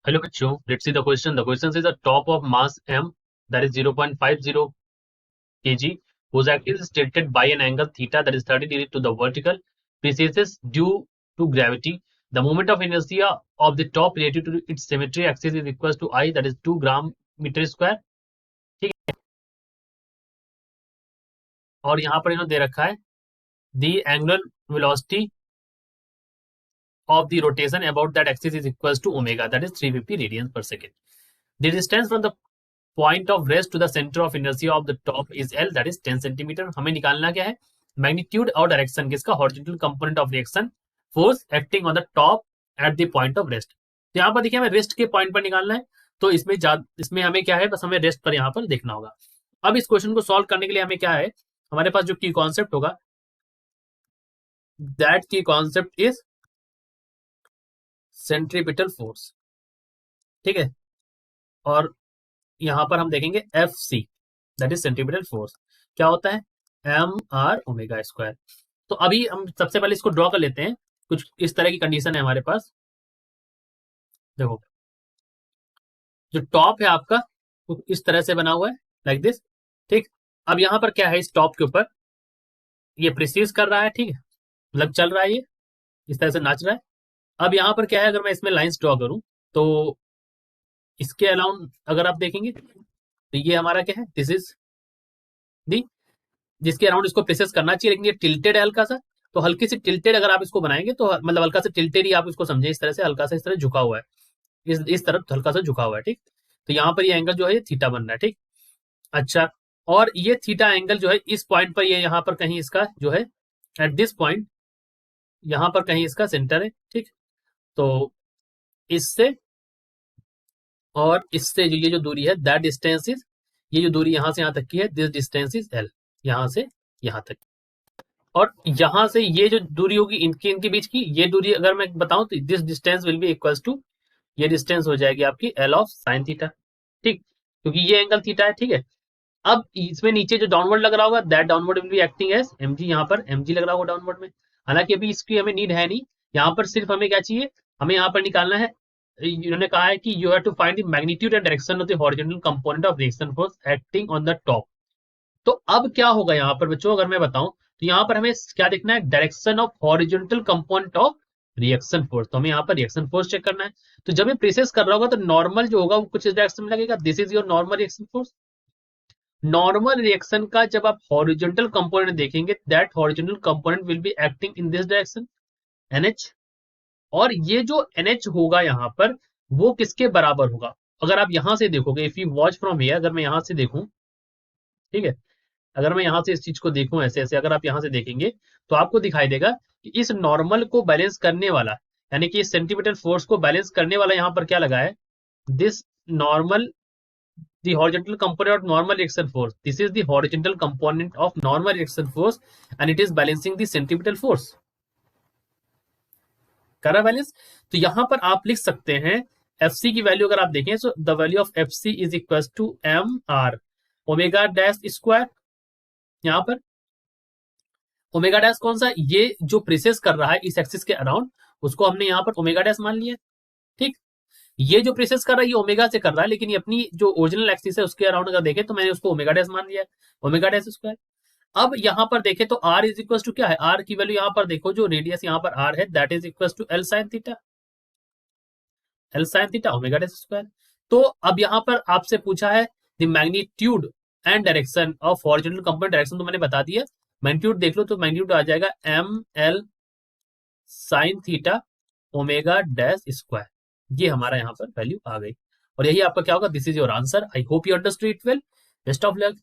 Hello, Bachcho. Let's see the question. The question says a top of mass m, that is 0.50 kg, whose axis is tilted by an angle theta, that is 30 degrees to the vertical, precesses due to gravity. The moment of inertia of the top relative to its symmetry axis is equal to I, that is 2 gram metre square. ठीक है. और यहाँ पर इन्होंने दे रखा है the angular velocity of the rotation about that axis is equal to omega, that is 350 radians per second. The distance from the point of rest to the center of inertia of the top is L, that is 10 centimeter. हमें निकालना क्या है? Magnitude और direction किसका? Horizontal component of reaction force acting on the top at the point of rest. तो यहाँ पर देखिए हमें रेस्ट के पॉइंट पर निकालना है. तो इसमें हमें क्या है, बस हमें रेस्ट पर यहाँ पर देखना होगा. अब इस क्वेश्चन को सॉल्व करने के लिए हमें क्या है, हमारे पास जो की कॉन्सेप्ट होगा, दैट की कॉन्सेप्ट इज सेंट्रीपिटल फोर्स. ठीक है. और यहां पर हम देखेंगे F C, that is centripetal force. क्या होता है? M R omega square. तो अभी हम सबसे पहले इसको ड्रॉ कर लेते हैं. कुछ इस तरह की कंडीशन है हमारे पास. देखो, जो टॉप है आपका वो इस तरह से बना हुआ है, लाइक दिस. ठीक. अब यहां पर क्या है, इस टॉप के ऊपर ये प्रिसीज कर रहा है. ठीक है, मतलब चल रहा है, ये इस तरह से नाच रहा है. अब यहां पर क्या है, अगर मैं इसमें लाइंस ड्रॉ करूं तो इसके अलाउंड अगर आप देखेंगे तो ये हमारा क्या है, दिस इज दी, जिसके अराउंड इसको प्रेसेस करना चाहिए, लेकिन ये टिल्टेड है हल्का सा. तो हल्की सी टिल्टेड अगर आप इसको बनाएंगे तो मतलब हल्का सा टिल्टेड ही आप इसको समझे, इस तरह से हल्का सा इस तरह झुका हुआ है, इस तरफ हल्का सा झुका हुआ है. ठीक. तो यहाँ पर ये एंगल जो है ये थीटा बन रहा है. ठीक. अच्छा, और ये थीटा एंगल जो है इस पॉइंट पर, ये यहाँ पर कहीं इसका जो है एट दिस पॉइंट, यहाँ पर कहीं इसका सेंटर है. ठीक. तो इससे और इससे जो ये जो दूरी है, दैट डिस्टेंस इज, ये जो दूरी यहां से यहां तक की है, दिस डिस्टेंस इज एल, यहां से यहां तक. और यहां से ये जो दूरी होगी इनके बीच की, ये दूरी अगर मैं बताऊं तो this distance will be equals to, ये डिस्टेंस हो जाएगी आपकी एल ऑफ साइन थीटा. ठीक, क्योंकि ये एंगल थीटा है. ठीक है. अब इसमें नीचे जो डाउनवर्ड लग रहा होगा, that downward will be acting as M G. यहाँ पर एम जी लग रहा होगा डाउनवर्ड में. हालांकि अभी इसकी हमें नीड है नहीं. यहाँ पर सिर्फ हमें क्या चाहिए, हमें यहाँ पर निकालना है, इन्होंने कहा है कि you have to find the magnitude and direction of the horizontal component of reaction force acting on the top. तो अब क्या होगा यहाँ पर बच्चों, अगर मैं बताऊं तो यहाँ पर हमें क्या देखना है, direction of horizontal component of reaction force. तो हमें यहाँ पर रिएक्शन फोर्स चेक करना है. तो जब ये प्रेसेस कर रहा होगा तो नॉर्मल जो होगा वो कुछ इस डायरेक्शन में लगेगा. This is your normal reaction force. Normal reaction का जब आप हॉरिजॉन्टल कंपोनेंट देखेंगे, that horizontal component will be acting in this direction, NH. और ये जो NH होगा यहाँ पर, वो किसके बराबर होगा? अगर आप यहां से देखोगे, if you watch from here, अगर मैं यहां से देखूं, ठीक है, अगर मैं यहां से इस चीज को देखूं ऐसे ऐसे, अगर आप यहां से देखेंगे तो आपको दिखाई देगा कि इस नॉर्मल को बैलेंस करने वाला, यानी कि इस सेंटीमीटर फोर्स को बैलेंस करने वाला यहाँ पर क्या लगा है, this normal, the horizontal component of normal reaction force. This is the horizontal component of normal reaction force and it is balancing the centripetal force. करा बैलेंस. तो यहां पर आप लिख सकते हैं FC की वैल्यू अगर आप देखें, so the value of FC is equals to MR omega dash square. यहां पर ओमेगा डैश कौन सा, ये जो प्रेसेस कर रहा है इस एक्सिस के अराउंड, उसको हमने यहां पर ओमेगा डैश मान लिया. ठीक. ये जो प्रेसेस कर रहा है ये ओमेगा से कर रहा है, लेकिन ये अपनी जो ओरिजिनल एक्सिस है उसके अराउंड अगर देखें तो मैंने उसको ओमेगा डैश मान लिया, ओमेगा डैश स्क्वायर. अब यहां पर देखें तो r इज इक्वल टू क्या है, r की वैल्यू यहां पर देखो, जो रेडियस यहां पर r है, that is equal to L sine theta, L sine theta omega dash square. तो अब यहां पर आपसे पूछा है the magnitude and direction of horizontal component. Direction तो मैंने बता दिया. मैग्नीट्यूड देख लो तो मैग्नीट्यूड आ जाएगा M L sine theta omega dash square. ये हमारा यहाँ पर वैल्यू आ गई. और यही आपका क्या होगा, this is your answer. I hope you understood it well. Best of luck.